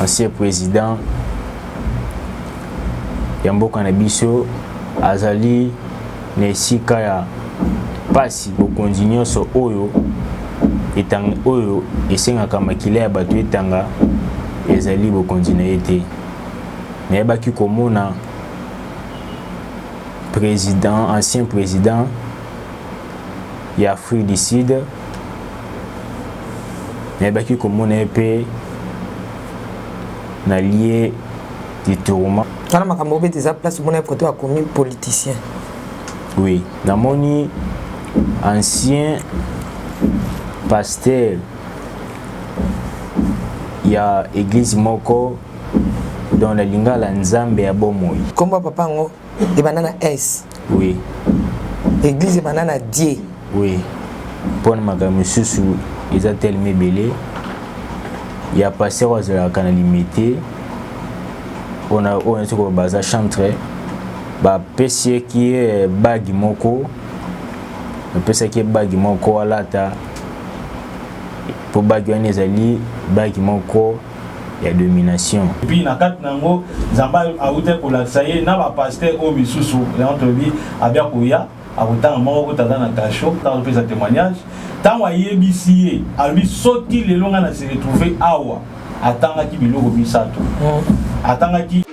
ancien président ya mboka na biso azali na esika ya pasi bokonzi nyonso oyo etanga oyo esengaka makila ya bato etanga ezali bokonzi na ye te. Nayebaki komona président, ancien président ya Afrique du Sud, nayebaki komona ye mpe na lié du tourment. Kana makambo be des place mona côté wa commis politicien. Oui, namoni ancien pasteur ya église moko dans la lingala nzambe ya bomoi. Komba papa ngo e banana S. Oui. Église e banana Die. Oui. Pour makambo susu eza tellement belé. Ya pasteur wa zela kana limité. On est sur le bazar chantre. Ba pesier qui est bagi moko. Le pesier qui est bagi moko alata. Pour bagi wana ezali bagi moko ya domination. Et puis na kat nango zamba aute ko la saye na ba pasteur o bisusu l'entrebi abia koya akutanga moko taza na kasho ta pesa témoignage tango ayebisi albi soki lelonga na se retrouver awa atanga ki biloko bisato atanga ki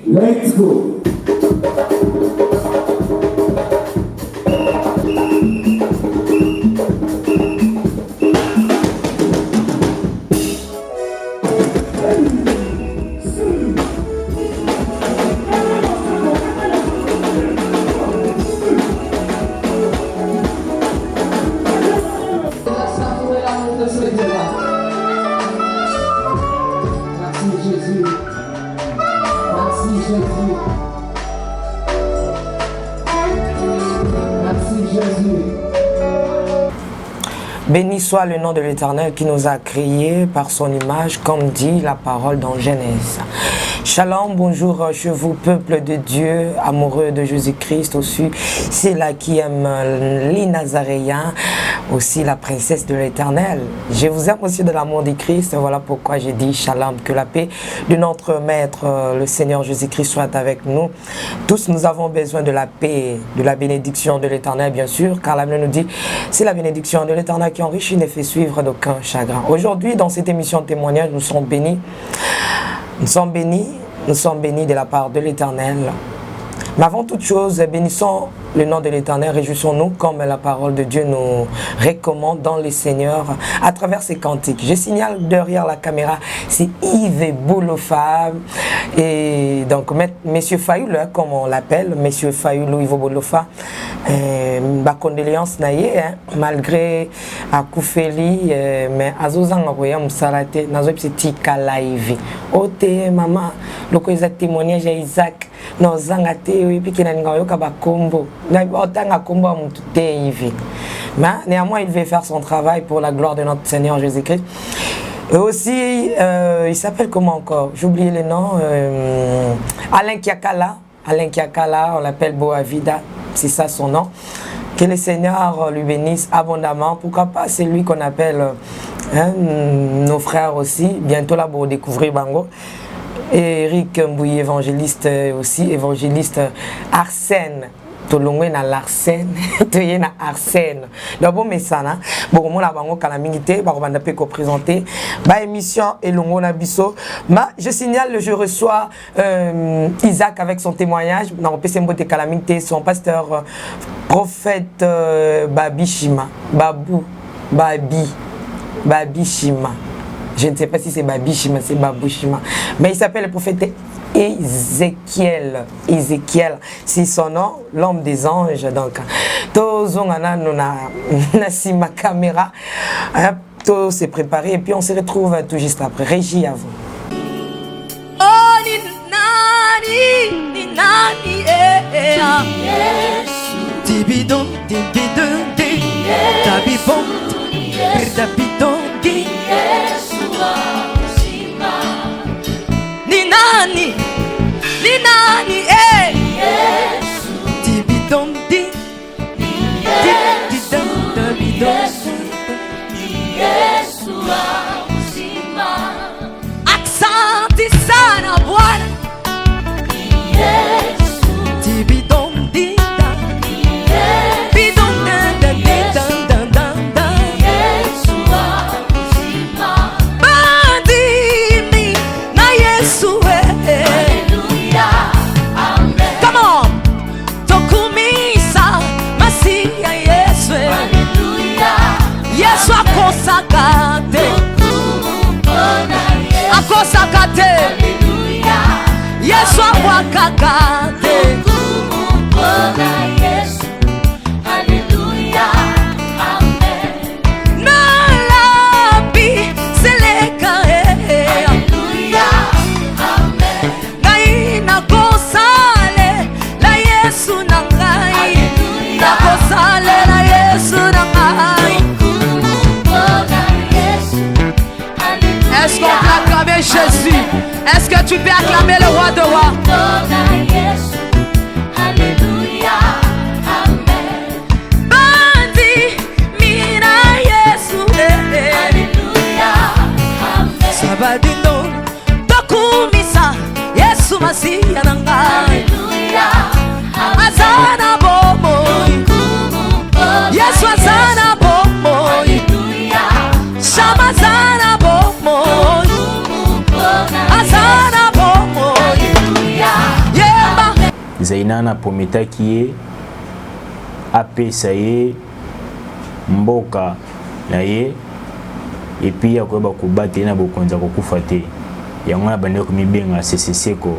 Let's go. Béni soit le nom de l'Éternel qui nous a créés par son image, comme dit la parole dans Genèse. Shalom, bonjour chez vous, peuple de Dieu, amoureux de Jésus-Christ, aussi c'est là qui aime les Nazaréens, aussi la princesse de l'Éternel. Je vous aime aussi de l'amour du Christ, voilà pourquoi j'ai dit Shalom, que la paix de notre Maître, le Seigneur Jésus-Christ soit avec nous. Tous nous avons besoin de la paix, de la bénédiction de l'Éternel, bien sûr, car la Bible nous dit, c'est la bénédiction de l'Éternel qui enrichit et ne fait suivre d'aucun chagrin. Aujourd'hui, dans cette émission de témoignage, nous sommes bénis. Nous sommes bénis de la part de l'Éternel. Mais avant toute chose, bénissons le nom de l'Éternel, réjouissons-nous comme la parole de Dieu nous recommande dans les Seigneurs à travers ces cantiques. Je signale derrière la caméra, c'est Yves Boulofa et donc Monsieur Fayoul, comme on l'appelle, Monsieur Fayoul Yves Boulofa. Ma condoléance naïe, malgré Akoufeli, mais Azozan Roya Moussalate, Nazo petit live. Ote maman, le quoi témoignage à Isaac, nos angate, oui, puis qu'il a une combo. Mais néanmoins, il veut faire son travail pour la gloire de notre Seigneur Jésus-Christ. Et aussi, il s'appelle comment encore? J'ai oublié le nom. Alain Kiakala. Alain Kiakala, on l'appelle Boavida. C'est ça son nom. Que le Seigneur lui bénisse abondamment. Pourquoi pas, c'est lui qu'on appelle nos frères aussi. Bientôt là, pour découvrir Bango. Et Eric Mbouye, évangéliste aussi, évangéliste Arsène. Tolongwe na Larsen, toye na Arsène. D'abord mesana, bon moi la bango calamité, ba banda pe ko présenter ba émission elongo na biso. Ma je signale, je reçois Isaac avec son témoignage dans PC Mbote calamité, son pasteur prophète Babishima, Babishima. Je ne sais pas si c'est Babishima, c'est Babouchima, mais il s'appelle le prophète Ézéchiel, c'est son nom, l'homme des anges. Donc, tous on a ma caméra, tout s'est préparé et puis on se retrouve tout juste après. Régie à vous. Oh, ni nani, Tibidon, tabibon, tabidon, ni nani, kaka te. Est-ce qu'on peut acclamer Jésus? Est-ce que tu peux acclamer le roi de rois? Bandi mina Yesu Sabadino Tokumisa Yesu Masiya nangai Azana bomo Yesu azana bomo Shamazana bomo Azana bomo Yeba Zaina na pometaki ye apesa ye mboka na ye epi ya koyeba kobate na bokonza kokufa te. Yango na bande komibenga seseseko.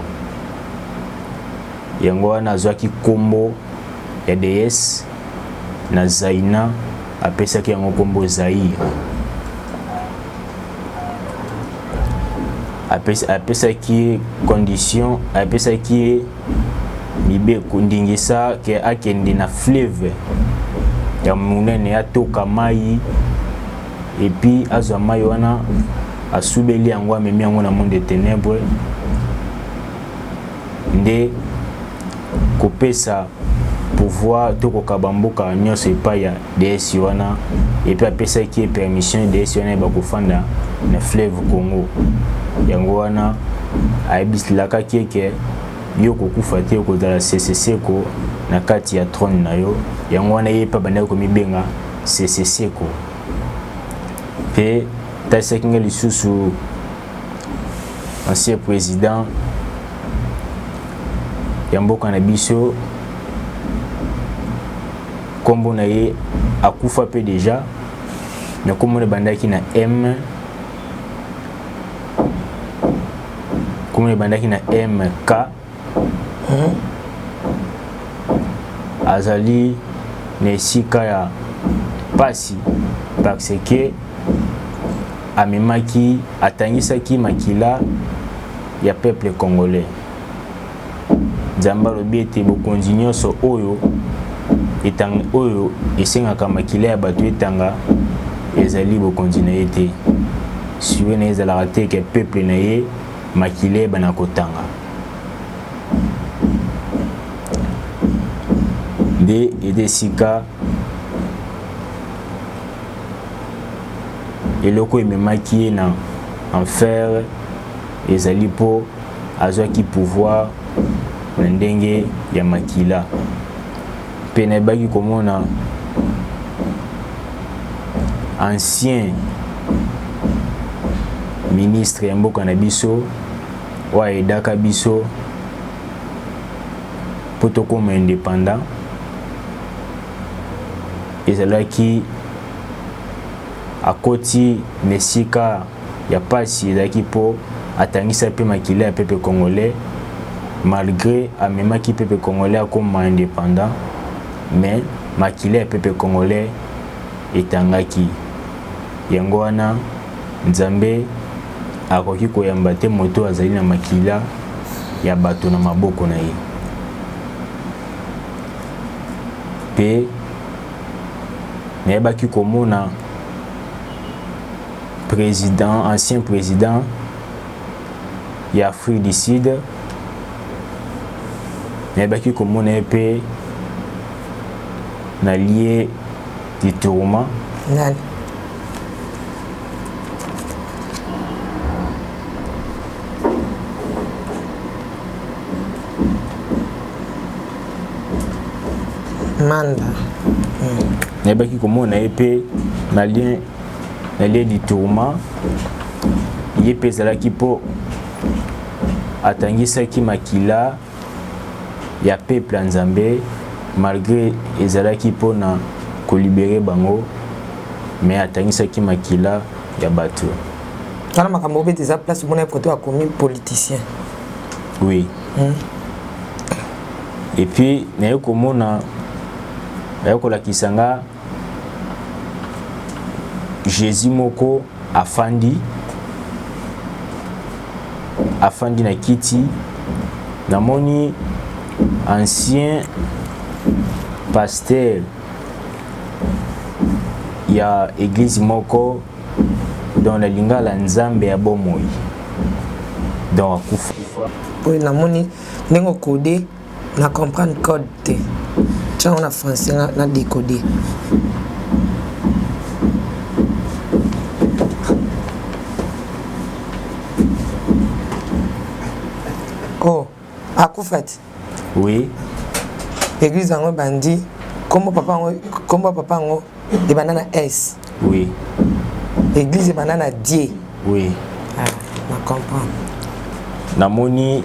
Yango wana azwaki kombo ya DS na Zaina apesaki yango kombo Zaire. Apesaki condition, apesaki mibe kundingisa ke akende na fleuve ya munene atoka mai epi azwa mai wana asubeli yango amemi yango na monde ténèbre nde kopesa pouvoir tokoka mboka nyonso epai ya DS wana epi apesaki permission DS wana bakofanda na fleuve Congo. Yango wana ayebisilaka keke yo kokufa te okozala seseseko na kati ya trône na yo. Yango wana ye pa banda komibenga seseseko. Pe tasaki nga lisusu ancien président ya mboka na biso kombo na ye akufa pe deja na kombo na bandaki na M kombo na bandaki na MK azali na esika ya pasi parce que amemaki atangisaki makila ya peuple congolais. Nzambe alobi ete bokonzi nyonso oyo esengaka makila ya bato etanga ezali bokonzi na ye te. Siwe na ezalaka te ke peuple na ye makila ebana kotanga. Nde edesika eloko ememaki ye na enfer ezali po azwaki pouvoir na ndenge ya makila. Pe na ebaki komona ancien ministre ya mboka na biso wa edaka biso po tokoma indépendant ezalaki akoti mesika ya pasi ezalaki po atangisa pe makila ya peuple congolais malgré amemaki peuple congolais akoma indépendant mais makila ya peuple congolais etangaki. Yango wana Nzambe akoki koyamba te moto azali na makila ya bato na maboko na ye. Pe nayebaki komona président, ancien président ya Afrique du Sud, nayebaki komona ye pe na lié du tourment. Nani? Manda. Nayebaki komona ye pe na lien du tourment ye pe ezalaki po atangisaki makila ya peuple ya Nzambe malgré ezalaki po na kolibere bango mais atangisaki makila ya bato. Tala makambo bete za place mona kote akomi politicien. Oui. et puis naye komona naye kolakisa nga Jésus moko afandi na kiti, namoni ancien pasteur ya église moko dans la linga la nzambe ya bomoi dans akufa. Oui, namoni nengo codé na comprendre code te. Tiens, on a français na décoder. Oh, akufat. Oui. Église en bandi, comment papa ngo et banana S. Oui. Église banana D. Oui. Ah, na comprendre. Namoni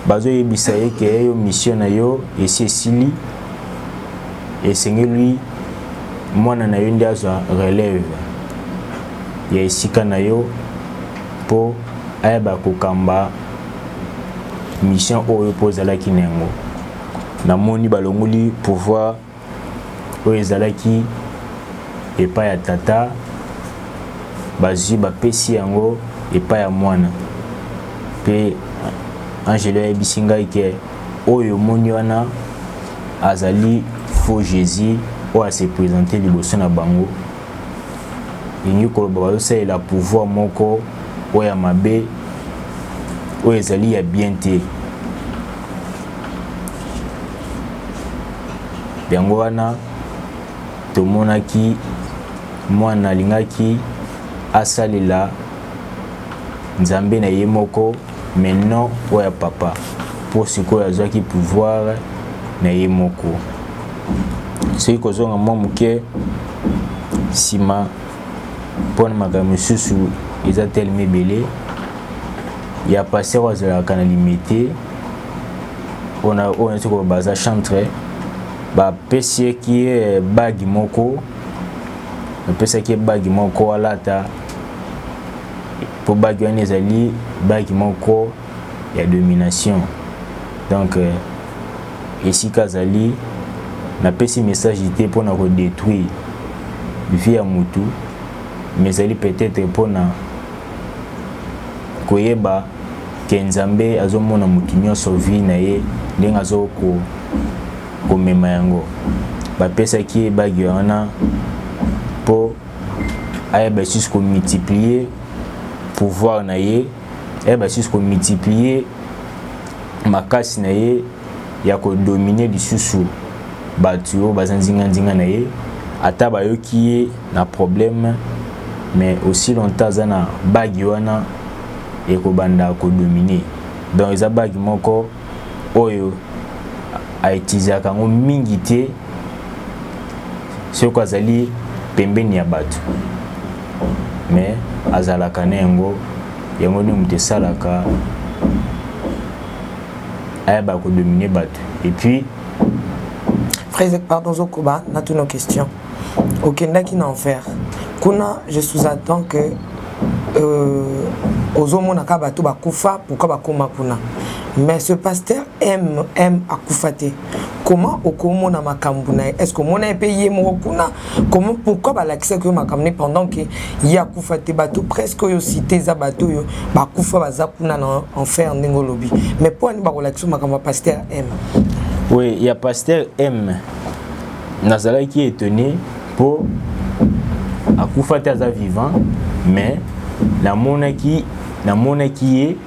bazo yebisa ye ke yo mission na yo esi esili esengeli mwana na yo ndi azwa relève ya esika na yo po ayeba kokamba mission oyo po ezalaki na yango. Namoni balongoli pouvoir oyo ezalaki epai ya tata bazwi bapesi yango epai ya mwana pe angelo ayebisi ngai ke oyo moni wana azali faux Jésus oyo ase présente liboso na bango elingi koloba bazosalela pouvoir moko oyo ya mabe oyo ezali ya bien te. Yango wana tomonaki mwana alingaki asalela nzambe na ye moko maintenant oya papa pour sikoyo azwaki pouvoir na ye moko. Soki kozonga mwa moke nsima mpona makambo mosusu eza telema ebele ya paster oyo azalaka na limite oyo neti koloba baza chantre bapesaki ye bagi moko alata po bagi wana ezali bagi moko ya domination. Donc esika azali napesi message te mpona kodétruire vie ya mutu, mais ezali peut-être mpona koyeba ke nzambe azomona mutu nyonso vie na ye ndenge komema yango. Bapesaki ye bagi wana po ayeba lisusu komultiplier pouvoir na ye, ayeba lisusu komultiplier makasi na ye ya kodomine lisusu bato oyo baza nzinga na ye ata bayoki ye na problème, mais aussi longtemps aza na bagi wana ekobanda kodomine. Donc eza bagi moko oyo aitizaka yango mingi te soki azali pembeni ya bato, mais azalaka na yango nde moto esalaka ayeba kodomine bato. Et puis frère, pardon Zokoba, on a toutes nos questions. Okendaki na enfer. Kuna je sous-attends que ozomona ka bato bakufa pourquoi bakoma kuna. Mais ce pasteur aime akufate. Comment okomona makambu na est-ce que mona payé mo kuna comment pourquoi ba l'accès que makamne pendant que ya akufate bato presque yo cité za bato yo bakufa baza kuna na enfer ndengolobi. Mais pour ni ba relaxer makambu pasteur aime. Oui, il y a pasteur M. Nazala qui est étonné pour akufate aza vivant, mais la monaki est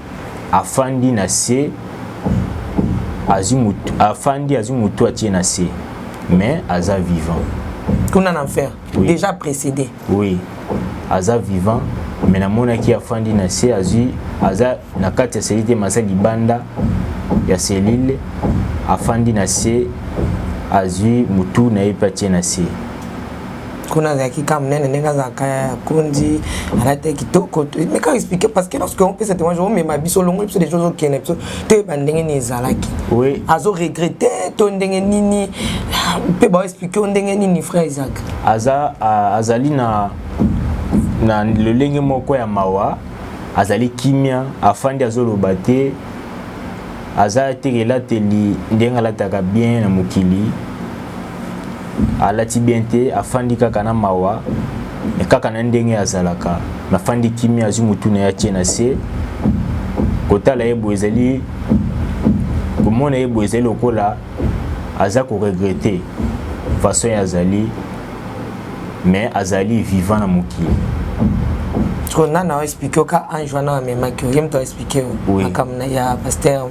afandi na se azimutu afandi azimutu atie na se, mais aza vivant. Kuna na enfer. Oui. Déjà précédé. Oui, aza vivant, mais la monaki afandi na se aza na kati ya selite masa libanda ya selile afandi na se azui mutu na epatie na se. Kuna zaki kama nene nenga za kaya kundi alate kitoko mais quand expliquer parce que lorsque on peut cette moi je mais ma biso longo biso des choses qui ne te bandenge ni zalaki. Oui, azo regretter to ndenge nini pe ba expliquer ndenge nini frère Isaac. Azali na lolenge moko ya mawa azali kimia afandi azoloba te aza te elateli ndenge alataka bien na mokili alati bien te afandi kaka na mawa me kaka na ndenge azalaka nafandi kimi azwi mutu na ye atie na se kotala ye boye ezali komona ye boye ezali lokola aza koregrete façon ya azali mais azali vivant na mokili. On a expliqué qu'à un jour, on a expliqué comme il y a pasteur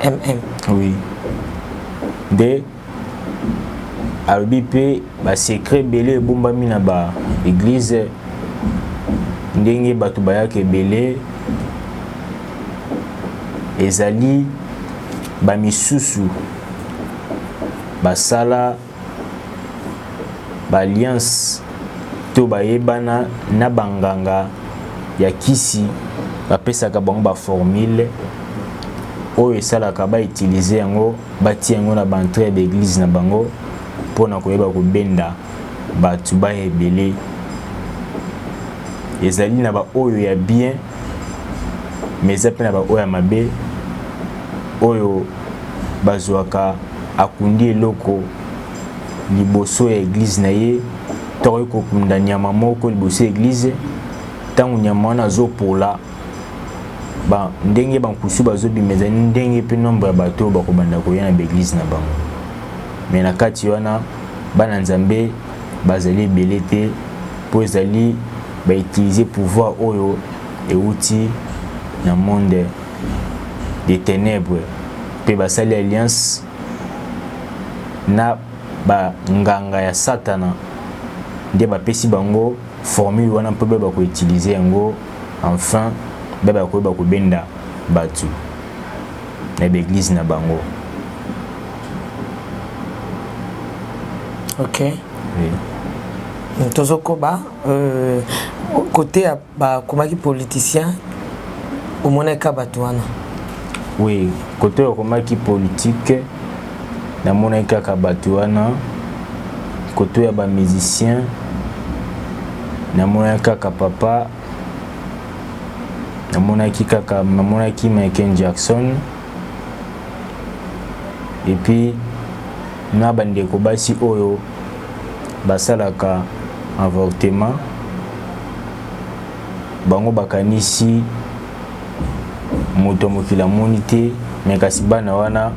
MM. Oui. De albipe ba secret belé bomba mina ba église ndenge batu bayaka belé ezali ba misusu ba sala ba alliance to ba yebana na banganga ya kisi bapesaka bango ba formule oyo esalaka ba utiliser yango batia yango na bantre d'église na bango pona koyeba kobenda batu ba ebele ezali na ba oyo ya bien mais eza pe na ba oyo ya mabe oyo bazwaka akundi eloko liboso ya église na ye to kokunda nyama moko liboso ya église tangu nyama wana azopola ba ndenge bankusu bazobimeza ndenge pe nombre ya bato bakobanda koya na baeglise na bango mais na kati wana bana nzambe bazali ebele te po ezali bautiliser pouvoir oyo euti na monde des ténèbres pe basali alliance na banganga ya satana nde bapesi bango formule wana mpe beba ko utiliser yango enfin beba ko benda batu na l'église na bango. OK. Oui. Tozoko ba côté ba komaki politicien au moneka batu wana. Oui, côté komaki politique na moneka ka batu wana côté ya ba musicien namona kaka papa namona ki Michael Jackson et puis na bandeko basi oyo basalaka avortement bango bakanisi moto mokila moni te mais kasi bana wana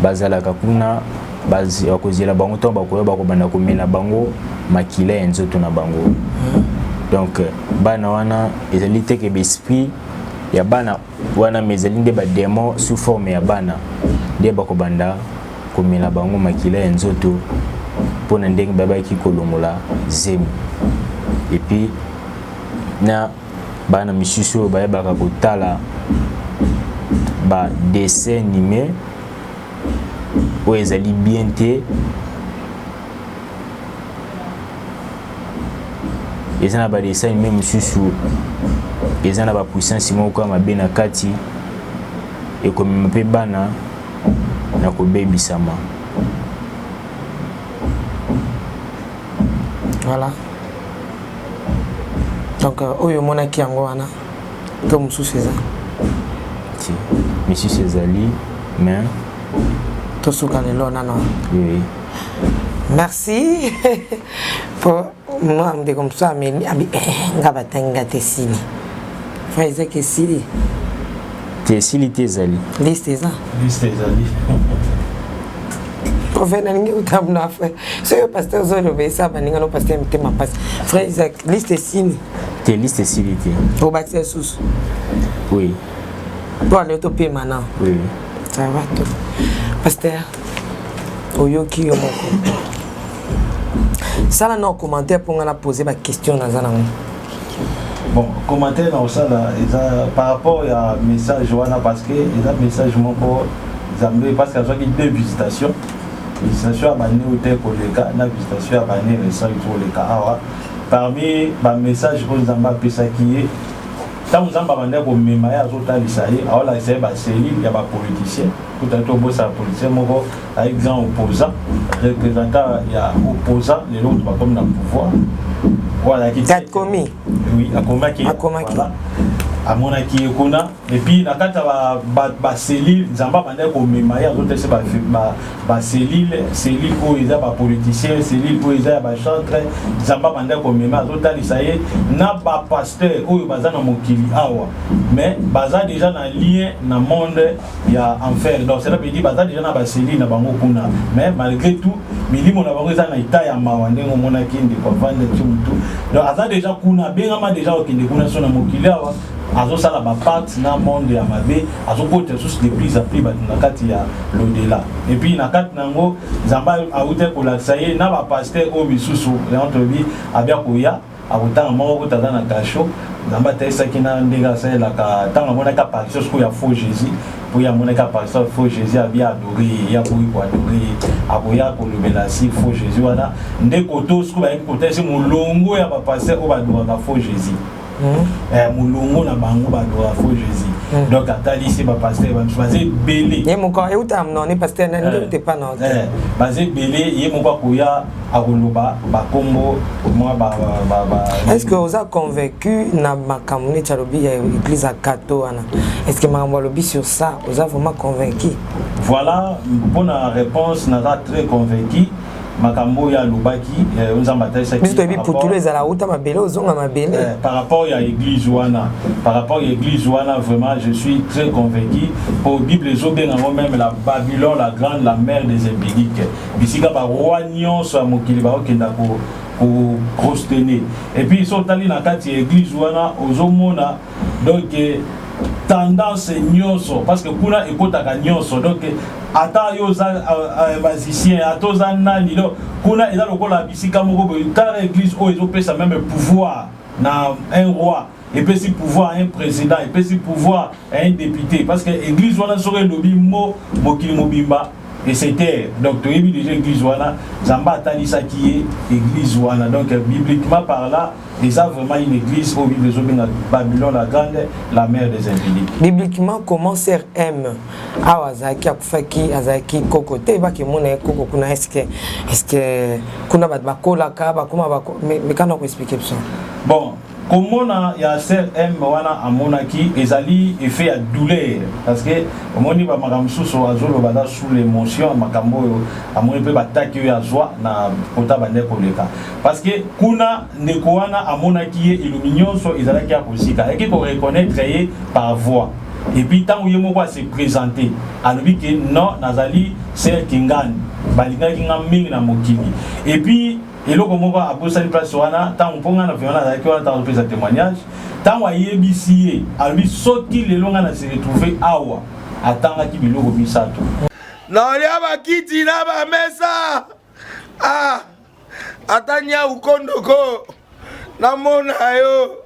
bazalaka kuna bakozela bango to bakoyeba kobanda komela bango makila ya nzoto na bango. Donc bana wana ezali teke besprit ya bana wana mezali nde ba démon sous forme ya bana nde bakobanda komela bango makila ya nzoto pona ndenge babaki kolongola zemi. Et puis na bana misusu bayebaka kotala ba dessin animé oyo ezali bien te eza na ba dessin animé mosusu eza na ba puissance moko ya mabe na kati ekomema mpe bana na kobebisama. Voilà. Donc oyo monaki yango wana to mosusu eza ti misusu ezali mais tosuka lelo nano. Oui. Merci pour moi me comme ça mais ngaba tanga tesili. Frère Isaac esili. Tesili tezali. Liste eza. Liste ezali. Professeur ninge utamna frère. So yo pasteur zo le ça baninga no pasteur mtema passe. Frère Isaac liste esili. Te liste esili te. Au bâtir sous. Oui. Toi le topé maintenant. Oui. Ça va tout. Pasteur Oyoki Yomoko. Ça là non commentaire pour nga poser ma question dans un bon commentaire dans ça là par rapport à message wana parce que il a message moko zambe parce que j'ai deux visitations à bani hôtel koleka na visitation à bani récent koleka awa parmi ba message ko zamba pesa qui tant zamba bande ko mema ya zota lisaye awala c'est ba série ya ba politicien tout à tout bossa politicien moko avec grand opposant représentant ya opposant les autres pas comme dans le pouvoir voilà qui quatre commis oui à combat qui voilà amona qui ekona et puis na kata ba cellule nzamba bande ko memaya zote se ba cellule ko eza ba politicien cellule ko eza ba chantre nzamba bande ko memaya zote lisaye na ba pasteur oyo baza na mokili awa mais baza déjà na lien na monde ya enfer donc cela veut dire baza déjà na ba cellule na bango kuna mais malgré tout milimo na bango eza na ita ya mawa ndengo mona kindi ko vendre tout donc aza déjà kuna bengama déjà okinde kuna so na mokili awa azo sala ba part na monde ya mabe azo côté sous de plus à plus ba na kati ya l'au-delà et puis na kati nango nzamba aute ko la saye na ba pasteur o bisusu leontobi abia koya abutanga moko kutaza na kasho nzamba tesa kina ndinga sa la ka tanga mona ka apparition ko ya faux Jésus pour ya mona ka apparition faux Jésus abia adorer ya ko adorer aboya ko lobela si faux Jésus wana ndeko to sku ba ko tese mulongo ya ba pasteur o ba doka faux Jésus mulungu na bango badora faux Jésus donc atali c'est ba pasteur ba basé belé ye moko e utam non ni pasteur nende te pas non basé belé ye moko koya akoloba ba kombo moi ba est-ce que vous avez convaincu na makamuni charobi ya église à Kato ana est-ce que makambo lobi sur ça vous avez vraiment convaincu voilà bonne réponse na très convaincu makambo ya lubaki nzamba taisa ki biso putulu ezala uta mabele ozonga mabele par rapport à l'église wana vraiment je suis très convaincu pour Bible ezobenga même la Babylone la grande la mère des impériques bisika ba roi nyonso ya mokili ba okenda ko prostene et puis so tali na kati église wana ozomona donc tendance nyonso parce que kuna ekotaka nyonso donc ata yoza magicien atoza nani lo kuna eza lokola bisika moko boye ta église o ezopesa même pouvoir na un roi et puis si pouvoir à un président et puis si pouvoir à un député parce que église wana soki elobi mokili mobimba et c'était donc tu as vu déjà église wana zamba atalisaki église wana donc bibliquement par là et ça vraiment une église au Bible de Babylone la grande la mère des impériaux bibliquement comment sœur aime awazaki akufaki azaki kokote ba kimona koko kuna est-ce que kuna bakola ka ba kuma ba mais quand on expliquer ça bon comment il y a sœur M wana amonaki ezali effet à douleur parce que omoni ba makamsuso azolo bada sous l'émotion makambo amoni pe bataki ya joie na kota bande koleka parce que kuna ndeko wana amonaki illuminionso ezalaki ya kosika et qui ko reconnaître par voix et puis tant où yemo va se présenter alobi que non nazali sœur Kingani balingaki ngamingi na mokili et puis et là, comme on va à poser une place sur Anna, tant on prend un avion avec un temps de faire témoignage, tant on y est bisié, à lui sauter les longs à se retrouver à Awa, attends à qui bilo au bisato. Non, il y a pas qui dit là, mais ça, ah, attends ou kondoko, na mona yo,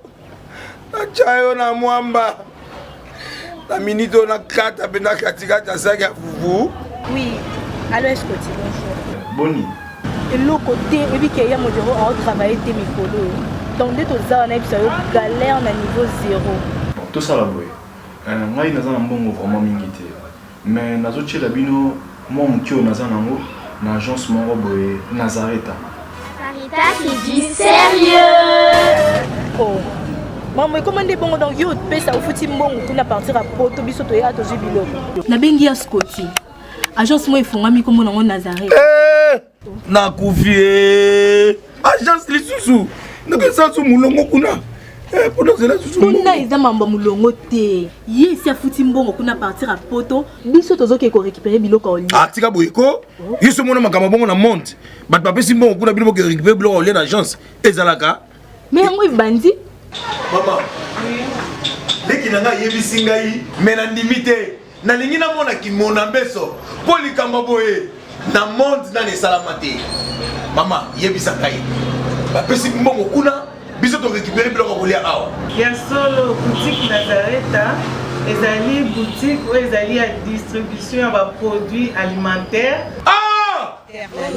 na chayo na mwamba, na minito na kata bena katika tasaka fufu. Oui, alors est-ce que tu bonjour. Boni. Et l'autre côté, et puis qu'il y a mon bureau à travailler des micros. Donc, dès que tu as un galère à niveau 0. Tout ça là, oui. Moi, il y a un bon vraiment mingité. Mais dans autres choses, moi, mon tio, dans une agence, mon robot est Nazareta. Sarita qui dit sérieux. Oh. Maman, comment est bon donc yo pèse au foutu bon pour partir à Porto biso to ya to jubilo. Na bengi ya Scotty. Agence moi ifungami comme on Nazareta. Na kufie agence lisusu ndeke sasu mulongo kuna pour cela susu kuna eza mambo mulongo te yesi afuti mbongo kuna partir à Poto biso tozoke ko récupérer biloko oli atika boyiko yiso mona makama bongo na monte bat papesi mbongo kuna biloko ko récupérer biloko oli na agence ezalaka mais yango ibandi mama leki nanga yebisi ngai mais na ndimite na lingi na mona kimona mbeso polikamba boye na monde na salamate mama yebisa kai ba pesi mbongo kuna biso to récupérer biloko kolia awa ya solo boutique Nazareta ezali boutique ou ezali ya distribution ya ba produits alimentaires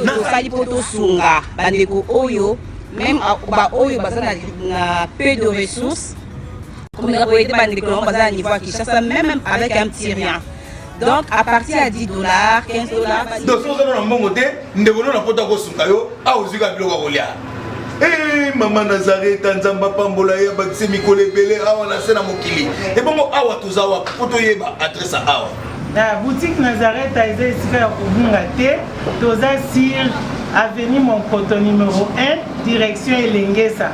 na sali poto sunga bandeko oyo même ba oyo bazana na peu de ressources comme na ko ete bandeko bazana niveau Kinshasa même avec un petit rien. Donc à partir à $10, $15. Donc si vous avez un bon côté, nous devons pas poter ko sunga yo a ozuka biloko kolia. Eh maman Nazareth nzamba pambola ya bakise mikolo ebele awa na se na mokili. Et bongo awa tozawa poto yeba adresse awa. La boutique Nazareth a été ici à Kubungate, Toza sur avenue Monkoto numéro 1, direction Elengesa.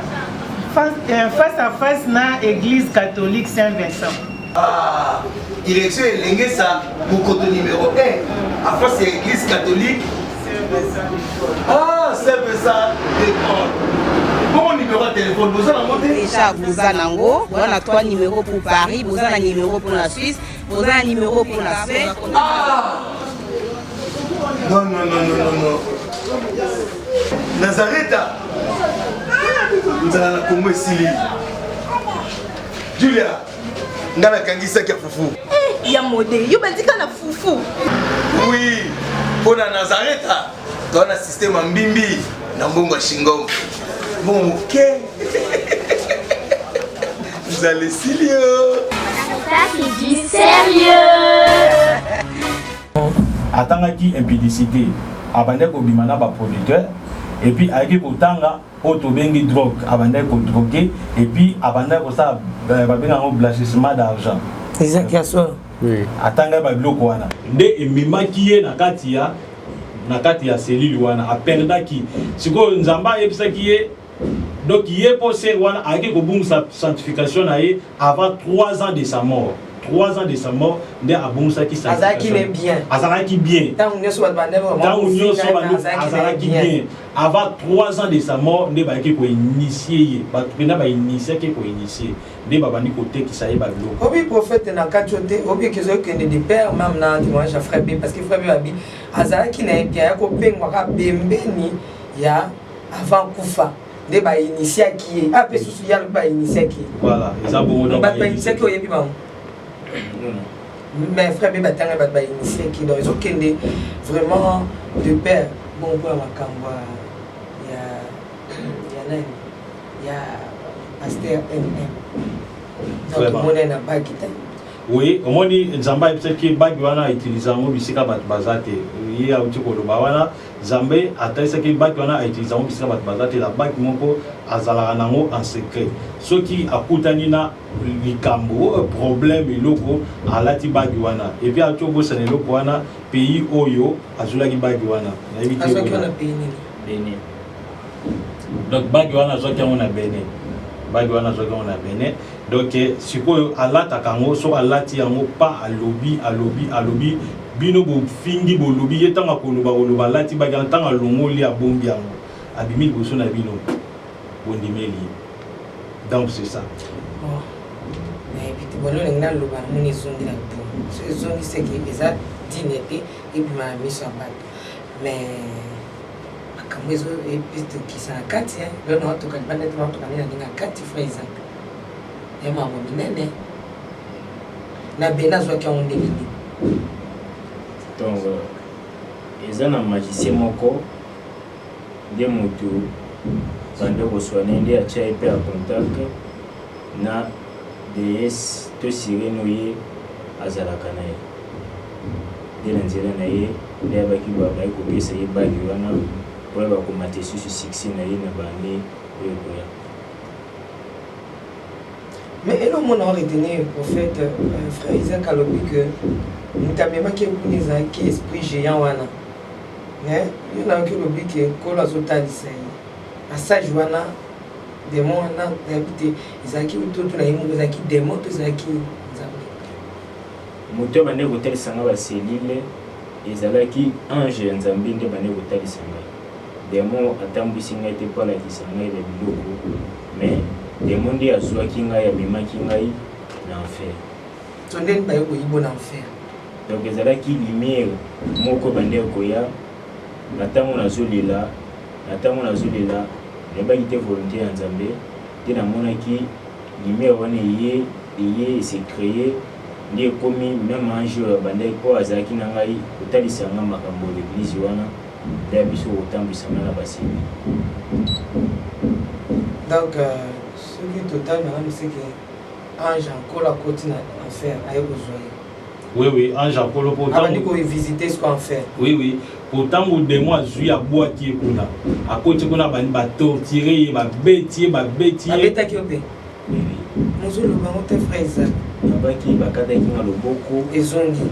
Face à face na église catholique Saint-Vincent. Ah, direction Elengesa, Monkoto numéro 1, à face à l'église catholique Saint-Vincent. Ah, Saint-Vincent de Paul. Bon numéro de téléphone, vous avez monté déjà vous avez nango, on a 3 numéros pour Paris, vous avez un numéro pour la Suisse, vous avez un numéro pour la Suède. Ah non. Nazareth, nous allons la Congo Sili. Julia, nous allons kangisa kia fufu. Eh, ya modé, yo bandika na fufu. Oui, pour la Nazareth, dans un système en bimbi, dans Bongo Shingo. Bon, ok. Vous allez Silio. Ça c'est du sérieux. Atangaki impudicité. Abandé ko bimana ba producteur et puis ayaki ko tanga auto bengi drogue, abandé ko droguer et puis abandé ko ça ba benga un blanchissement d'argent. C'est ça qui a ça. Oui. Atanga ba biloko wana. Nde emimaki ye na kati ya cellule wana aperdaki. Siko nzamba yebisaki ye. Donc il est posé wana ayaki ko bungisa certification na ye avant 3 ans de sa mort. 3 ans de sa mort, nde abungisa ki certification. Azalaki bien. Azalaki bien. Tant nyoso ba bande ba. Tant nyoso ba azalaki bien. Avant 3 ans de sa mort, nde ba ki ko initier, ba pena ba initier ki ko initier. Nde ba bandi ko tekisa ye ba biloko. Obi prophète na kachote, obi kezo kende de père même na témoignage à frère B parce que frère B abi azalaki na bien ko pengwa ka bembeni ya avant kufa. De ba initier qui a pe susu ya ba initier qui. Voilà, ça bon donc ba initier qui oyebi ba. Mais frère B batanga ba initier qui donc ils ont kende vraiment de père bon pour makamba ya pasteur MM. Donc mon na ba kita. Oui, au moins Zamba peut-être que bagi wana utiliser ngo bisika bat bazate. Ye a uti ko loba wana Zambé atesa que bagi wana utiliser ngo bisika bat bazate la bagi moko azala nango en secret. Ce qui akutani na likambo problème eloko alati bagi wana. Et puis atu bo sene loko wana pays oyo azula ki bagi wana. Na éviter. Azaki wana pays ni. Bénin. Donc bagi wana zoki on a Bénin. Bagi wana zoki on a Bénin. Donc sikoyo alata kango so alati yango pa alobi bino bo fingi bo lobi yetanga koloba alati bagi tanga longoli ya bombi yango abimi boso na bino bondimeli. Donc c'est ça. Bon. Mais puis bon le ngana loba moni zondi la po. Ce zondi c'est que ça dinete et puis ma mise en bac. Mais comme les autres épices qui sont à 4 hein, le non to kan bande to kan na 4 frères exemple. Et maman minene na bena zo kia on devine. Donc ils ont un magicien moko de moto bande ko soigner ndi acha ipe a contact na DS to sireno ye azalaka na ye de nzela na ye nde abaki ba ba ko pesa ye bagi wana pour ba ko mate su succès na ye na bande oyo. Mais et le monde a retenu le prophète frère Isaac a dit que nous t'avons qui est qui esprit géant wana. Mais il y a qui l'oublie que kola zota lisai. Passage wana démon wana d'habiter Isaac ou tout na yimu Isaac démon tout Isaac nzambe. Moto bande hotel sanga ba selile ezalaki ange nzambe nde bande hotel sanga. Démon atambwisi ngai te pala kisanga ile biloko. Mais démon ndi azwaki ngai amemaki ngai na enfer. Tondeni ba yoko yibo na enfer. Donc ezalaki lumière moko bande koya natango nazolela ne ba ite volonté ya nzambe te namonaki lumière wana ye s'est créé ndi komi même ange bande ko azalaki na ngai otalisanga makambo l'église wana nde biso otambwisanga na basili. Donc ce qui est total, madame, c'est que ange encore la côte en enfer, aïe aux joyeux. Oui, ange Apollo pourtant. Avant de visiter ce qu'on fait. Oui. Pourtant, au démon a joué à boire qui est kuna. À côté qu'on a ba torturé, ba bêtier. Ba bêta qui opé. Oui. Nous le bango te frères. Nabaki bakata qui na loboko. Ezongi.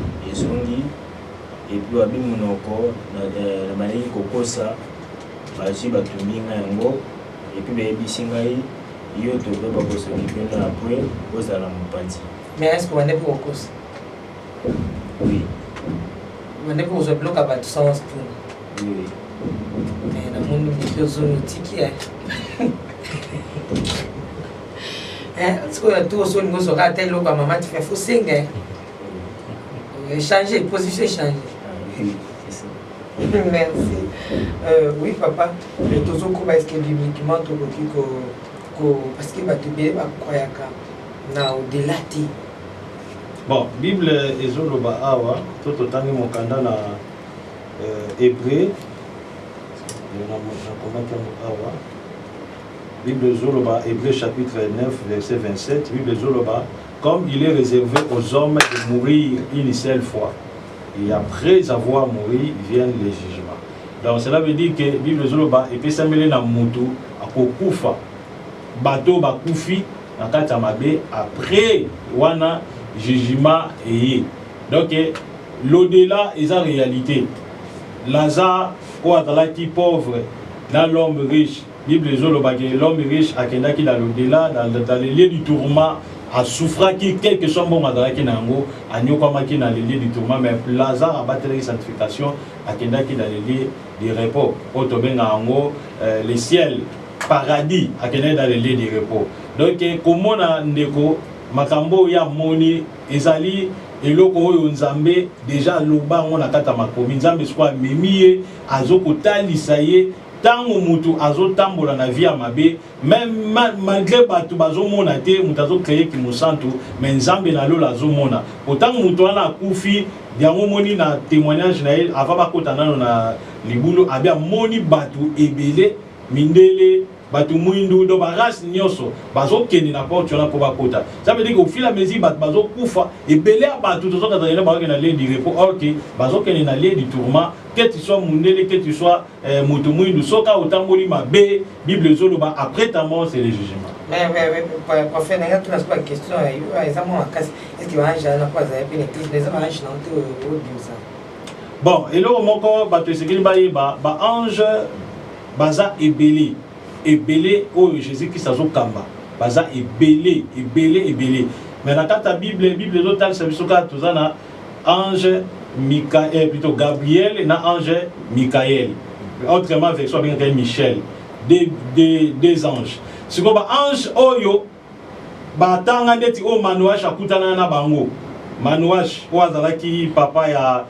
Et puis abi monoko na maneki kokosa. Basi batuminga yango. Et puis bayebi singai yo to ba kosa kipenda après kosa la mpati. Mais est-ce qu'on est pour cause? Oui. On est pour se bloquer à battre sens. Oui. Mais dans mon zone tiki est-ce que tout au niveau sera tel que maman tu fais faux signe. Changer position changer. Oui, c'est ça. Merci. Oui papa, le tozo ko est-ce que uniquement to ko parce que ba te be ba koyaka na au-delà ti. Bon, Bible ezoloba awa toto tangi mokanda na hébreu awa Bible ezoloba hébreu chapitre 9 verset 27 Bible ezoloba comme il est réservé aux hommes de mourir une seule fois et après avoir mouru viennent les jugements. Donc cela veut dire que Bible ezoloba epesameli na mutu akokufa bato bakufi na kati ya mabe après wana jugement et donc l'au-delà est en réalité Lazare ou qui pauvre dans l'homme riche Bible l'homme riche a qui dans l'au-delà dans les lieux du tourment a souffert qui quelque chose bon qui nango a nyokama qui dans les lieux du tourment mais Lazare a battu la sanctification a qui dans les lieux du repos otobenga ango les ciels paradis a qui dans les lieux du repos donc comment na ndeko makambo ya moni ezali eloko oyo nzambe déjà loba ngo na kata makomi nzambe swa memiye azokotalisa ye tango mutu azotambola na vie ya mabe même malgré batu bazomona te mutu azocreye ki mosantu mais nzambe na lola azomona otango mutu wana akufi yango moni na témoignage na ye ava bakota nano na libulu abia moni batu ebele mindele batu mwindu do baras nyoso bazo keni na porte na ko bakota ça veut dire qu'au fil et à mesure bazo kufa et belé batu to soka na ba na lieu du repos OK bazo keni na lieu du tourment que tu sois mundele que tu sois mutu mwindu soka otamboli mabe Bible zoloba après ta mort c'est le jugement. Mais pour faire une autre question est-ce que va na pas za pe l'église les va chanter au ça. Bon et là moko batu sekili ba ange baza ebele ebele o Jésus qui sazo kamba baza ebele mais dans ta Bible total c'est bisoka tozana ange Michael plutôt Gabriel na ange Michael autrement version bien Michel des anges c'est comme ange oyo batanga ndeti o manouage akutana na bango manouage o azalaki papa ya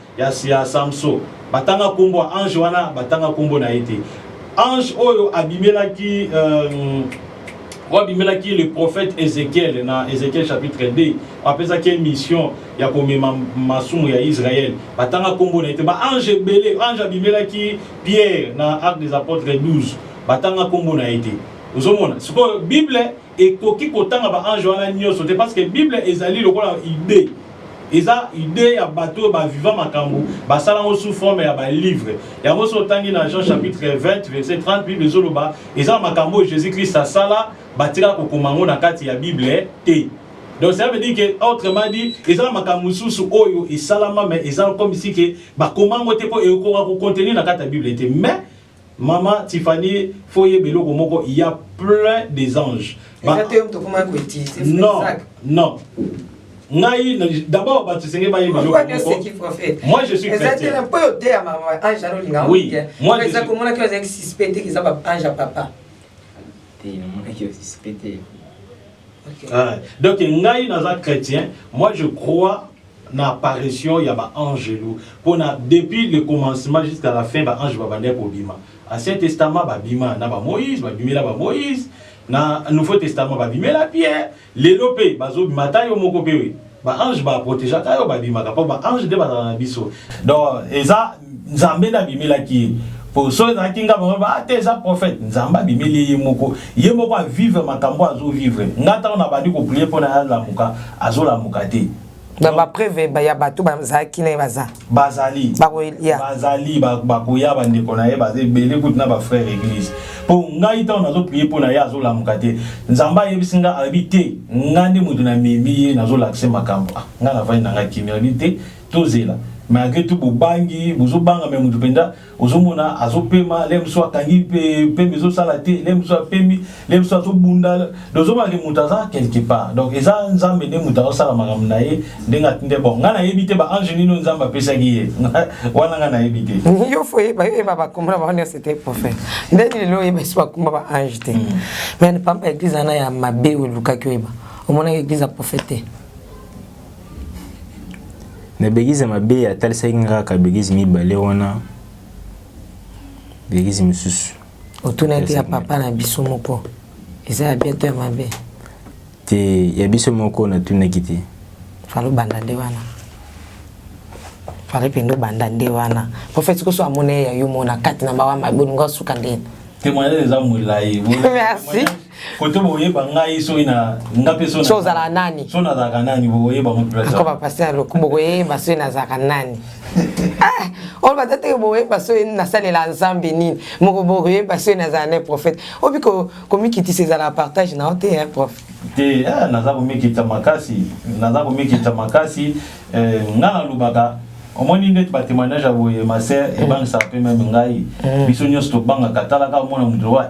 Samson batanga kombo ange wana batanga kombo na ete ange oyo abimelaki le prophète Ézéchiel dans Ézéchiel chapitre 2 après ça quelle mission ya komema masumu ya Israël batanga kombo na ete ba ange belé ange abimelaki Pierre dans Actes des Apôtres 12 batanga kombo na ete ozomona siko Bible ekoki kotanga ba ange wana nyoso te parce que Bible ezali lokola idée eza idée ya bateau ba vivant makambo ba sala sous forme ya ba livre ya moso tangi na Jean chapitre 20 verset 30 Bible zoloba eza makambo Jésus Christ a sala batira ko komango na kati ya Bible te donc ça veut dire que autrement dit eza makambo susu oyo et salama mais eza comme ici que ba komango te po e ko contenir na kati ya Bible te mais maman Tiffany foye beloko moko il y a plein des anges non d'abord, moi je suis chrétien. Oui, moi je suis donc, chrétien, moi je crois dans l'apparition, il y a un ange. Depuis le commencement jusqu'à la fin, il y a un ange. Ancien Testament, il y a Moïse, Moïse. Na Nouveau Testament ba bimela Pierre lelopé bazo bimata yo moko pewe ba ange ba protéger ka yo ba bimaka pa ba ange de ba na biso donc eza nzambe na bimela ki pour so na kinga ba te eza prophète nzamba bimeli ye moko a vivre makambo azo vivre ngata on a bandi ko prier pour na la muka azo la muka te Après, il y a bateau, qui n'est pas ça. Bazali bakoya bande konaye bazé belé kutna ba frère église pour ngai ta nazo prier pour na yazo la mukate nzamba yebisinga habité ngande mutu na memi nazo l'accès makambo ngana vai na ngaki habité tozela malgré tout bobangi bozobanga me mutu penda ozomona azopema lemso akangi pe mezo salate lemso apemi lemso azobunda dozoma ke mutaza quelque part donc eza nzambe ne mutaza sala makambo na ye ndenga tinde bon ngana yebite ba ange nino nzamba pesa giye wana ngana yebite yo foye ba ba komra ba on c'était prophète ndeni lo yeba swa kumba ba ange te mais ne pas église ana ya mabe o lukaki yeba o mona église a prophète na begize mabe ya talisa inga ka begize mibale wana begize misusu otunete ya papa na biso moko eza ya bientôt ya mabe te ya biso moko na tunaki te falo banda nde wana falo pendo banda nde wana prophète ko so amone ya yo mona kati na bawa mabe ngo suka ndeni témoigner les amours là merci koto boye bangai so ina ngape so zala nani so na zaka nani boye ba mutu ko ba passer lo kumbo boye ba so na zaka nani on va tete boye ba so na sale la nzambe nini moko boye ba so na zane prophète obiko komi kiti ces la partage na ote hein prof te naza ko mikita makasi ngana lubaka omoni ndeti ba témoignage à boye ma sœur et bang ça peut même ngai biso nyos to banga katala ka mona mutu wa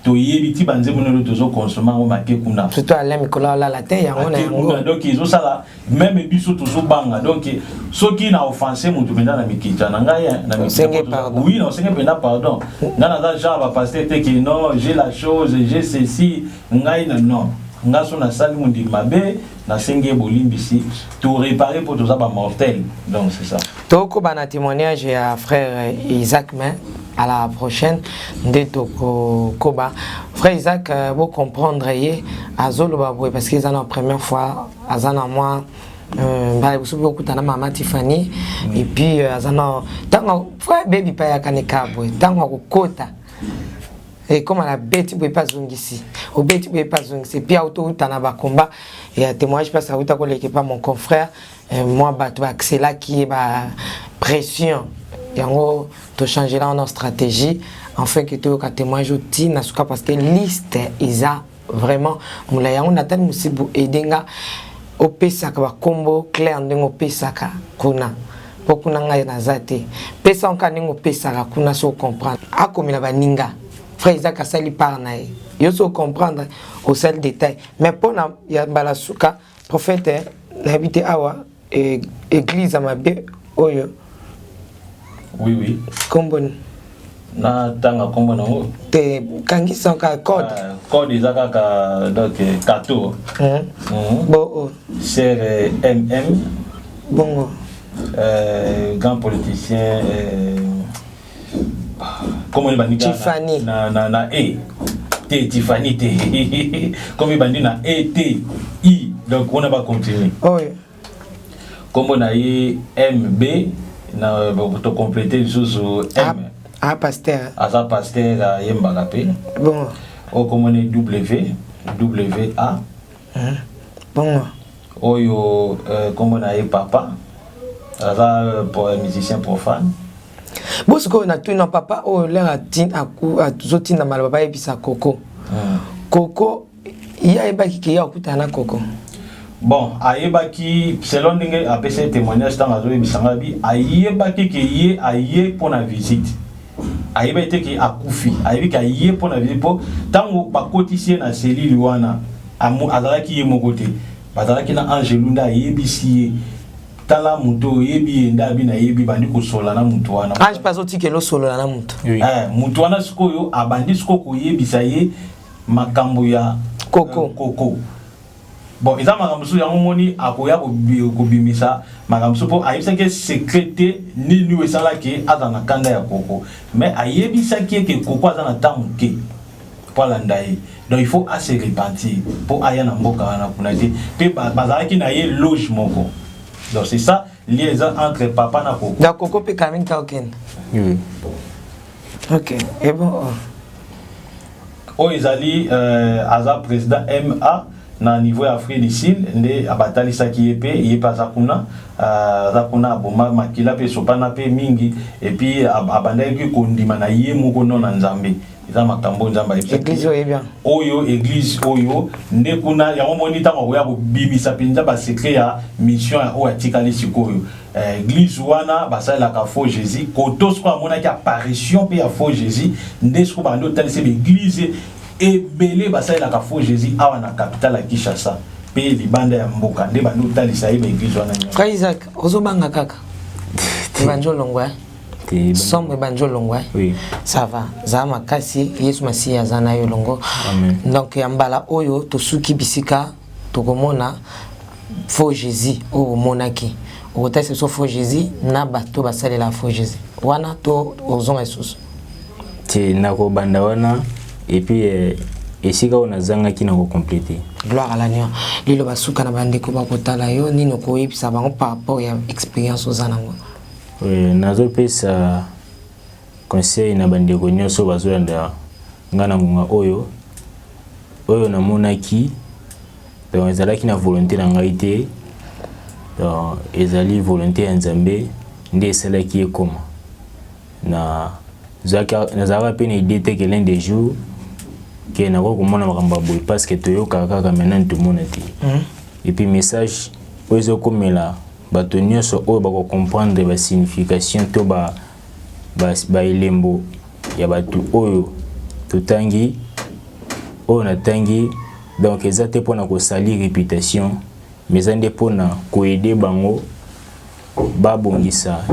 to yebiti banze mono tozo consommer o make kuna surtout ala mikola la te yango na yango donc izo sala même biso tozo banga donc soki na offensé mutu penda na mikita na ngai na mikita oui non c'est penda pardon ngana za genre ba passer te que non j'ai la chose j'ai ceci ngai non ngaso na sali mundi mabe na senge bolimbisi tout réparer pour tout ça ba mortel donc c'est ça toko bana témoignage à frère Isaac mais à la prochaine de toko koba frère Isaac vous comprendre yé azolo ba parce qu'ils en la première fois azana moi bah vous savez beaucoup tana maman Tiffany et puis azana tango frère baby pa ya kaneka boy tango ko kota et comme la bête vous pas zongisi au bête vous pas zongisi puis auto tana ba combat et témoignage pas ça uta ko l'équipe mon confrère moi bah tu accès là qui est ba pression yango to changer là notre stratégie enfin que tu ka témoignage outil na suka parce que liste isa vraiment mula yango natali musibu edenga opesaka ba combo clair ndengo pesaka kuna pokuna ngai na zate pesa onka ndengo pesaka kuna so comprendre akomela baninga frère Isaac asali par na yo so comprendre au seul détail mais pour na ya balasuka prophète n'habite awa église amabe oyo oui kombo na tanga kombo nango te kangisa ka code izaka ka donc kato bon cher MM bongo grand politicien comment il bandi Tiffany na Tiffany comme il bandi na I donc on va continuer comment na MB na to compléter sous M pasteur pasteur yembaka pe bon o comment WA bon oyo comment na papa pour musicien profane bosiko na tuna papa o lera tin aku azotina mala papa ebisa koko koko iya ebaki ke ya kutana koko bon ayebaki selon ndenge apesa témoignage tanga zo ebisanga bi ayebaki ke ye aye pour la visite ayebaki ke akufi ayebaki ke aye pour la visite po tango bakotisie na selili wana azalaki ye mokote bazalaki na angelunda ayebisi tala muto yebi ndabi na yebi bandi ko sola na muto wana ange pas oti ke lo solo na muto muto wana sikoyo abandi sikoko yebisa ye makambo ya koko bon eza makambo so yango moni akoya ko bimisa makambo so po ayebisa ke secrété ni esala ke azana kanda ya koko mais ayebisa ke koko azana tamuke pour ndai donc il faut assez repentir pour aya na mboka wana kunati pe bazalaki na ye loge moko. Donc c'est ça, liaison entre papa et Coco. Donc Coco peut quand même talking. Oui. Ok. Et bon. Oh, ils allaient à président MA, na niveau ya Afrique du Sud nde abatalisa ki yepe yepa zakuna aboma makila pe sopana pe mingi et puis abandaki kondima na ye moko non na Nzambe eza makambo Nzamba église bien oyo église oyo nde kuna ya moni tango ya bibisa pinza ba secret ya mission ya o atikali sikoyo église wana basala ka faux Jésus kotos ko amona ki apparition pe ya faux Jésus nde sko bando talise l'église et belé basala ka faux Jésus awa na capitale ya Kinshasa pe libanda ya mboka nde bando talisa ye église wana Frère Isaac ozobanga kaka Evanjo Longwa Sombre Banjo Longwa oui ça va Zama Kasi Yesu Masiya Zana yo longo amen donc yambala oyo tosuki bisika tokomona faux Jésus o monaki o tese so faux Jésus na bato basale la faux Jésus wana to ozonga Yesu ti nako banda wana et puis esika ona zanga ki nako compléter gloire à l'agneau lilo basuka na bandeko bakotala yo nino ko yebisa bango par rapport ya expérience ozanango nazo pesa conseil na bandeko nyonso bazolanda ngana ngunga oyo namonaki donc ezalaki na volonté na ngai te donc ezali volonté ya Nzambe nde esalaki ekoma nazalaka pe na idée te que l'un des jours ke nako komona makambo boye parce que toyoka kaka maintenant tomona te et puis message oyo ezokomela bato nyonso oyo bakocomprendre ba signification to ba elembo ya bato oyo totangi oyo natangi donc eza te mpona kosali réputation mais eza nde mpona koede bango babongisa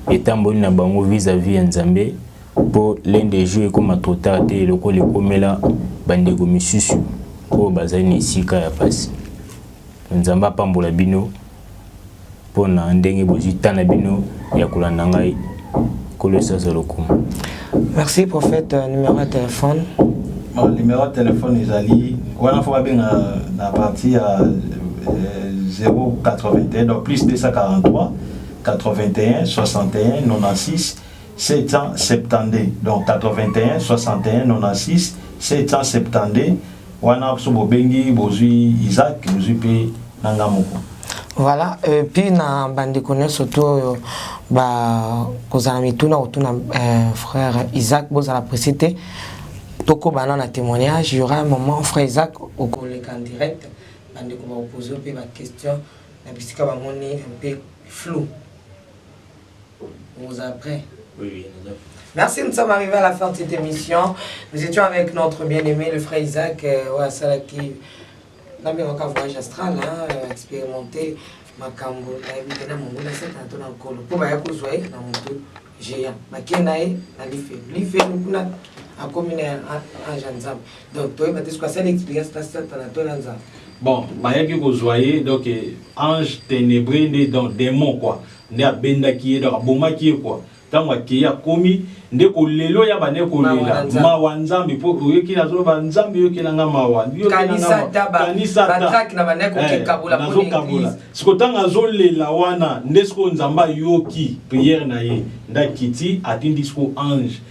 etamboli na bango vis-à-vis ya Nzambe po l'un des jours ekoma trop tard te lokola ekomela bandeko misusu oyo bazali na esika ya pasi Nzambe apambola bino pona ndenge bozitana bino ya kolanda ngai kolesa zolokum. Merci prophète. Numéro de téléphone. Mon numéro de téléphone ezali wana faut bien na partie à 081 donc plus 243 81 61 96 772 donc 81 61 96 772 wana so bobengi bozui Isaac bozui pe nanga moko. Voilà, puis na bandeko surtout ba kozana mituna otuna frère Isaac bozala précité toko bana na témoignage, il y aura un moment frère Isaac au collègue en direct bandeko va poser pe ba question na bisika ba moni un peu flou. Vous êtes prêts? Oui. Merci, nous sommes arrivés à la fin de cette émission. Nous étions avec notre bien-aimé, le frère Isaac, qui n'a bien aucun voyage astral, expérimenté. Makambo, na mungu na seta tona nkolo. Po ba yakozwa na mutu géant. Makenae na life kuna akomine en Nzambe. Donc toi ba tesko ça l'expérience ta seta na tona Nzambe. Bon, bayaki kozwaye donc ange ténébré né donc démon quoi. Né abenda ki donc boma ki quoi. Tango ki ya komi nde ko lelo ya bane ko lela mawa Nzambe po yoki na zo ba Nzambe yoki na mawa kanisa batrak na bane ko kekabula po l'église siko tanga zo lela wana nde siko Nzamba yoki prière na ye ndakiti atindi siko ange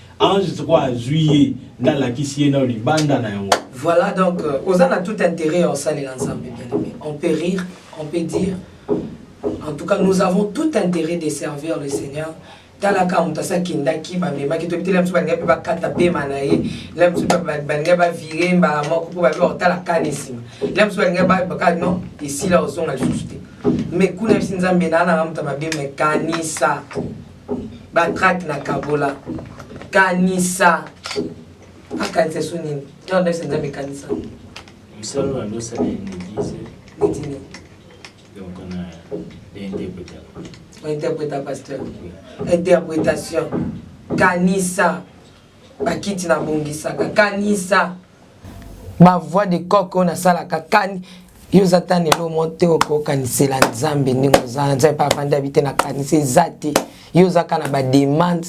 siko azuye ndalakisi ye na libanda na yango. Voilà donc on a tout intérêt en salle ensemble bien aimé. On peut rire, on peut dire en tout cas nous avons tout intérêt de servir le Seigneur. Talaka mutasa kindaki ba mema ki tobite lemsu ba ngape ba kata pe manaye lemsu ba ngaba virer ba moko po ba lo talaka nisima lemsu ba ngaba ba non ici là au son la juste mais kuna Nzambe na na mta ba be mekanisa ba track na kabola kanisa akanse sunini ndio ndio Nzambe kanisa msalo ndo sana l'église nitini donc on a des interprétateurs. Interprétation kanisa bakiti na bongisaka kanisa ba voix de coq on a sala kakani yo zatane lo monte oko kanisela Nzambe ndingo za Nzambe pa vanda habiter na kanisa zati yo zakana ba demande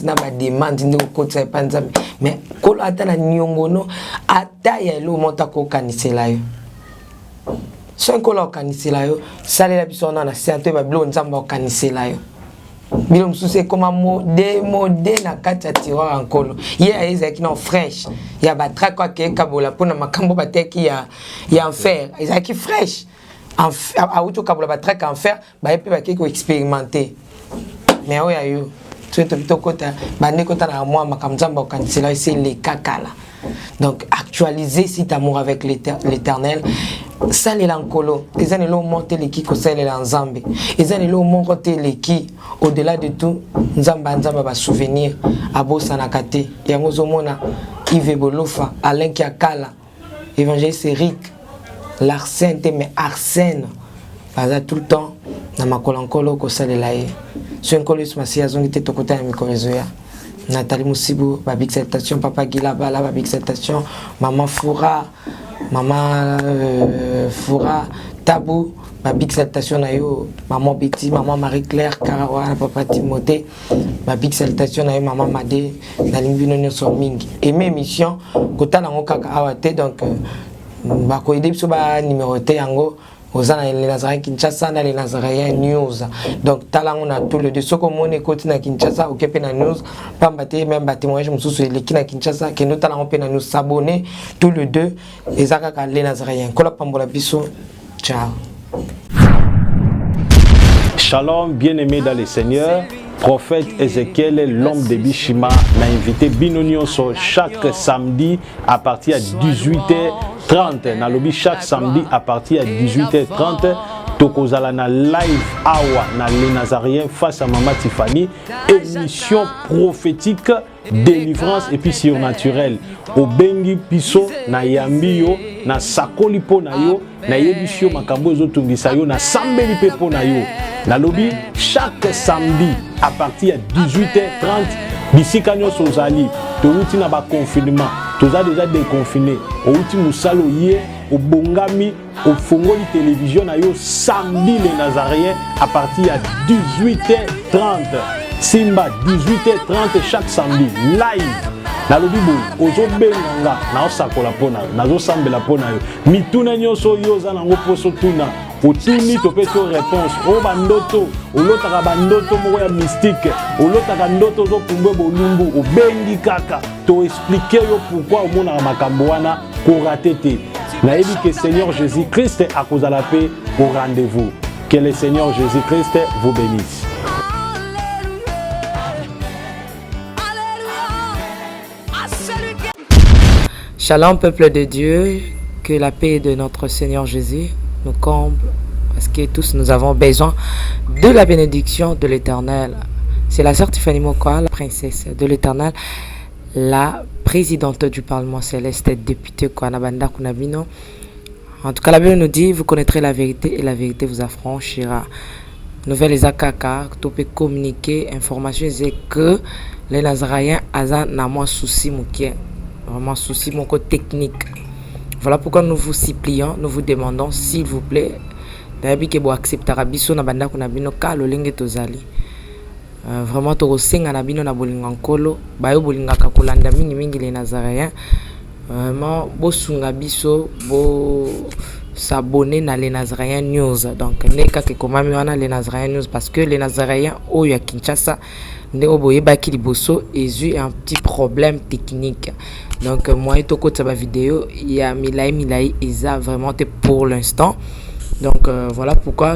ndingo kotsa pa Nzambe mais kolo ata na nyongono ata ya lo monta ko kanisela yo son kolo kanisela yo salela biso na sente ba blo Nzambe ko kanisela yo Bilom c'est comme un modé na kati ya tiroir ankolo. Hier ezaki non fraîche. Ya batra kwa ke kabola pona makambo bateki ya enfer. Ezaki fraîche. A auto kabola batra ka enfer, ba epe ba ko expérimenter. Mais oya yo, tu es to kota, ba ne kota na moi makamzamba okanisela c'est les kakala. Donc actualiser cet amour avec l'Éternel. Ça les lankolo, les années l'eau monte les qui conseillent les lanzambe, les années l'eau monte les qui au-delà de tout, nzamba va souvenir à Bosanakate, Yamozomona, Yves Bolofa, Alain Kiakala, évangéliste Eric, Larsen, mais Arsène, pas tout le temps, na makolankolo kosale laye. Ce nkolo ismasi azongite tokota ya mikorezoya. Nathalie Moussibou, Babik Saltation, Papa Guilabala, Babik Saltation, Maman Foura, Maman Foura, Tabou, Babik Saltation Nayo, Maman Betty, Maman Marie-Claire, Karawa, Papa Timothée, Babik Saltation Nayo, Maman Madé, Nalimbino Nyoso Mingi. Et mes missions, Kota Nango Kaka Awate, donc, Bakoide Soba numéroté Yango. Aux les Nazariens Kinshasa, les Nazariens News. Donc, talent on a tout le deux. Ce qu'on monnaie côté na Kinshasa, au Kepena News, pas battre même bâtiment, je me souviens les Kina Kinshasa, que nous talent on nous s'abonner tous les deux. Et Zaka les Nazariens. Kola Pambola Bisso. Ciao. Shalom, bien-aimé dans le Seigneur. Prophète Ézéchiel, l'homme de Bishima, m'a invité Binonio sur chaque samedi à partir de 18h30. Dans lobby chaque samedi à partir de 18h30. Tokozala na live awa na les Nazariens face à Maman Tiffany. Émission prophétique, délivrance et puis surnaturelle. Au Bengi Piso, na Yambio, na Sakolipo na yo, na Yebisio Makambo Zotungisa yo, na Sambeli Pepo na yo. Na lobby chaque samedi à partir de 18h30. D'ici quand nous sommes allés, tu as un confinement, tu as déjà déconfiné. Au Moussalo hier, au Bongami, au Fongoli télévision, au samedi les Nazariens à partir de 18h30. Simba, 18h30 chaque samedi, live. Na lobibo ozo benga na osakola pona na zo sambela pona yo mituna nyoso yoza na ngoposo tuna otuni to peso réponse o bandoto olotaka bandoto moko ya mystique olotaka ndoto zo pumbwe bolumbu obengi kaka to expliquer yo pourquoi omona makambo wana ko rater na yebi que Seigneur Jésus-Christ a cause la paix au rendez-vous. Que le Seigneur Jésus-Christ vous bénisse. Shalom peuple de Dieu, que la paix de notre Seigneur Jésus nous comble, parce que tous nous avons besoin de la bénédiction de l'Éternel. C'est la sœur Tiffany Mokoa, la princesse de l'Éternel, la présidente du Parlement céleste, députée Kwanabanda Kunabino. En tout cas, la Bible nous dit, vous connaîtrez la vérité et la vérité vous affranchira. Nouvelle Ezakaka, tu peux communiquer, information, c'est que les Nazariens ont moins souci moukier. Vraiment souci mon côté technique. Voilà pourquoi nous vous supplions, nous vous demandons s'il vous plaît d'ailleurs que vous accepterez biso na banda kuna bino ka lolenge tozali. Vraiment to senga na bino na bolinga nkolo bayo bolinga ka kolanda mingi les Nazariens. Vraiment bosunga biso bo s'abonner na les Nazariens News. Donc neka ke komami wana les Nazariens News parce que les Nazariens au ya Kinshasa ndeko boyebaki liboso ezu un petit problème technique. Donc moi et toko de vidéo il y a milai isa vraiment pour l'instant. Donc voilà pourquoi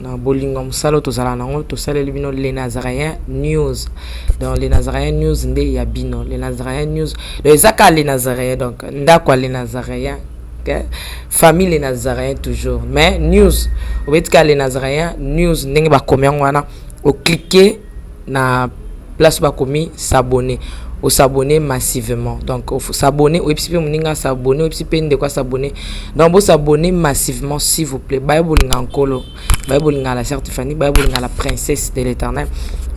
na bolinga musalo tozala nango tosala libino les Nazariens News. Dans les Nazariens News ndé ya bino les Nazariens News les aka les Nazariens donc ndakwa les Nazariens famille les Nazariens toujours mais news au betka les Nazariens News ndenge ba komya wana au cliquer na place ba komi s'abonner au s'abonner massivement donc il faut s'abonner ou puis moninga s'abonner ou puis de quoi s'abonner donc vous s'abonner massivement s'il vous plaît bible ngakolo bible ngala sœur Tiffany bible ngala princesse de l'Éternel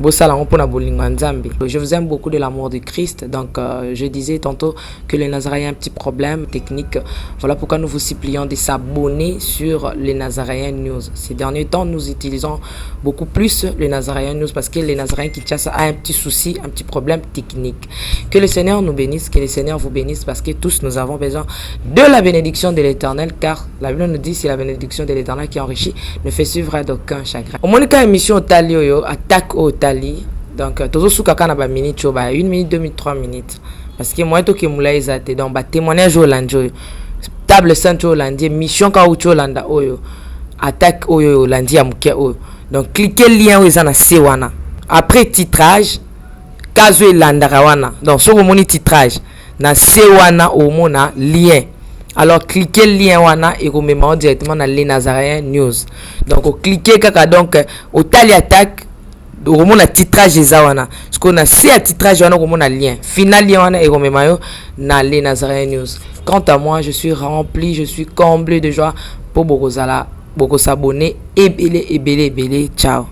bo sala on pona bolinga nzambe. Je vous aime beaucoup de l'amour de Christ. Donc je disais tantôt que les Nazariens ont un petit problème technique. Voilà pourquoi nous vous supplions de s'abonner sur les Nazariens News. Ces derniers temps nous utilisons beaucoup plus les Nazariens News parce que les Nazariens Kinshasa a un petit souci, un petit problème technique. Que le Seigneur nous bénisse, que le Seigneur vous bénisse, parce que tous nous avons besoin de la bénédiction de l'Éternel, car la Bible nous dit c'est la bénédiction de l'Éternel qui enrichit, ne fait suivre d'aucun chagrin. Au moins, quand émission au Tali, attaque au Tali, donc toujours sous kakana ba minute, 1 minute, 2 minutes, 3 minutes, parce que moi tout qui moula izate, donc ba témoignage au Landio, table sainte au Landio, mission ka au Landa oyo, attaque au Landio amuke oyo. Donc cliquez le lien où ils en a sewana. Après titrage, kazo landarawana. Donc sur le moni titrage, na sewana au mona lien. Alors cliquez le lien wana et vous mettez directement dans les Nazaréens News. Donc cliquez kaka donc au tali attaque au mona titrage ezawana. Ce qu'on a c'est à titrage wana au mona lien. Final lien wana et vous mettez dans les Nazaréens News. Quant à moi, je suis rempli, je suis comblé de joie pour Bokozala. Beaucoup s'abonner et belé, ciao.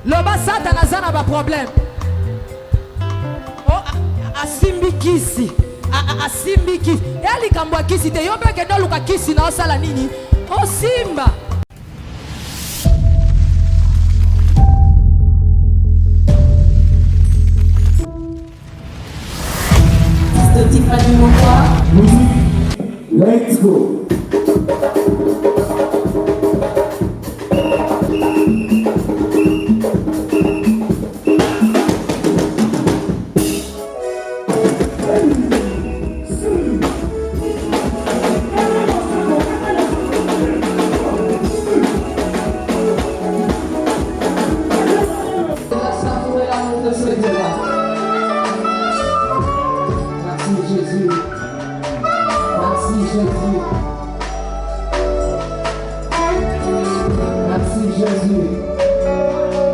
Loba Satan a pas problème. Asimbikisi asimbiki eli kambwa kisi te yo peke ndo luka kisi na osala nini osimba Let's go.